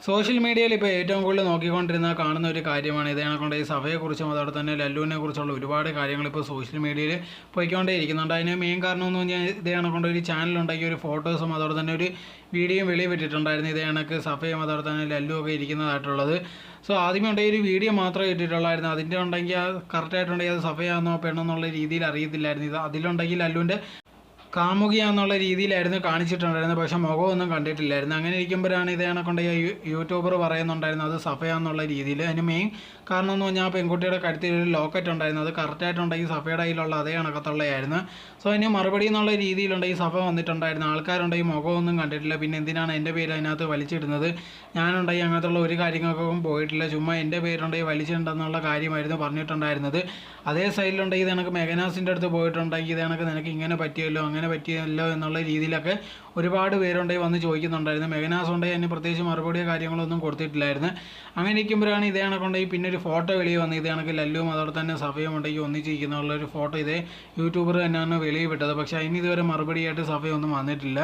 Social മീഡിയയിൽ ഇപ്പോൾ ഏറ്റവും കൂടുതൽ നോക്കിക്കൊണ്ടിരുന്ന കാണുന്ന ഒരു കാര്യമാണ് ഇതേ കണക്കൊണ്ട് ഈ സഭയെക്കുറിച്ചും അതോടെ തന്നെ ലല്ലുവിനെ കുറിച്ചുള്ള ഒരുപാട് കാര്യങ്ങൾ ഇപ്പോൾ സോഷ്യൽ മീഡിയയിൽ പോയിക്കൊണ്ടേ ഇരിക്കുന്നുണ്ട്. അതിന് മെയിൻ കാരണം എന്ന് പറഞ്ഞാൽ ഇതേ കണക്കൊണ്ട് ഒരു ചാനലുണ്ടാക്കി ഒരു ഫോട്ടോസും അതോടെ തന്നെ ഒരു വീഡിയോയും വെളിവിട്ടിട്ടുണ്ടായിരുന്നു. ഇതേ കണക്ക് സഭയും അതോടെ തന്നെ ലല്ലു ഒക്കെ ഇരിക്കുന്നതായിട്ടുള്ളത്. സോ ആദ്യമേ ഉണ്ടെങ്കിൽ ഒരു വീഡിയോ മാത്രമേ ഇട്ടിട്ടുള്ളായിരുന്നു. അതിൻ്റെ ഉണ്ടെങ്കിൽ കറക്റ്റായിട്ടുണ്ടെങ്കിൽ അത് സഭയാണെന്നോ പെണ്ണെന്നുള്ള രീതിയിൽ അറിയത്തില്ലായിരുന്നു. ഇത് അതിലുണ്ടെങ്കിൽ ലല്ലുവിൻ്റെ കാമുകിയാന്നുള്ള രീതിയിലായിരുന്നു കാണിച്ചിട്ടുണ്ടായിരുന്നത്. പക്ഷേ മുഖമൊന്നും കണ്ടിട്ടില്ലായിരുന്നു. അങ്ങനെ ഇരിക്കുമ്പോഴാണ് ഇതേ കണക്കൊണ്ട് യൂട്യൂബർ പറയുന്നുണ്ടായിരുന്നു അത് സഫയാന്നുള്ള രീതിയിൽ. അതിന് മെയിൻ കാരണം എന്ന് പറഞ്ഞാൽ ആ പെൺകുട്ടിയുടെ കഴുത്തിൽ ഒരു ലോക്കറ്റ് ഉണ്ടായിരുന്നു. അത് കറക്റ്റായിട്ടുണ്ടെങ്കിൽ സഫയുടെ കയ്യിലുള്ള അതേ കണക്കത്തുള്ളതായിരുന്നു. സോ അതിന് മറുപടി എന്നുള്ള രീതിയിലുണ്ടെങ്കിൽ സഫ വന്നിട്ടുണ്ടായിരുന്നു. ആൾക്കാരുണ്ടെങ്കിൽ മുഖമൊന്നും കണ്ടിട്ടില്ല. പിന്നെ എന്തിനാണ് എൻ്റെ പേര് അതിനകത്ത് വലിച്ചിടുന്നത്? ഞാനുണ്ടെങ്കിൽ അങ്ങനത്തുള്ള ഒരു കാര്യങ്ങൾക്കും പോയിട്ടില്ല. ചുമ്മാ എൻ്റെ പേരുണ്ടെങ്കിൽ വലിച്ചിട്ടുണ്ടെന്നുള്ള കാര്യമായിരുന്നു പറഞ്ഞിട്ടുണ്ടായിരുന്നത്. അതേ സൈഡിലുണ്ടെങ്കിൽ ഇത് കണക്ക് മെഗനാസിൻ്റെ അടുത്ത് പോയിട്ടുണ്ടെങ്കിൽ ഇത് കണക്ക് നിനക്ക് ഇങ്ങനെ പറ്റിയല്ലോ അങ്ങനെ പറ്റിയല്ലോ എന്നുള്ള രീതിയിലൊക്കെ ഒരുപാട് പേരുണ്ടെങ്കിൽ വന്ന് ചോദിക്കുന്നുണ്ടായിരുന്നു. മെഗനാസ് ഉണ്ടെങ്കിൽ അതിന് പ്രത്യേകിച്ച് മറുപടിയോ കാര്യങ്ങളൊന്നും കൊടുത്തിട്ടില്ലായിരുന്നു. അങ്ങനെ ഇരിക്കുമ്പോഴാണ് ഇതേ കണക്കുണ്ടെങ്കിൽ പിന്നെ ഒരു ഫോട്ടോ വെളിയിൽ വന്ന് ഇതേ കണക്ക് ലല്ലുവും അതോടെ തന്നെ സഫയും ഉണ്ടെങ്കിൽ ഒന്നിച്ചിരിക്കുന്നുള്ള ഒരു ഫോട്ടോ ഇതേ യൂട്യൂബർ തന്നെയാണ് വെളിയിൽ വിട്ടത്. പക്ഷേ അതിന് ഇതുവരെ മറുപടിയായിട്ട് സഫയൊന്നും വന്നിട്ടില്ല.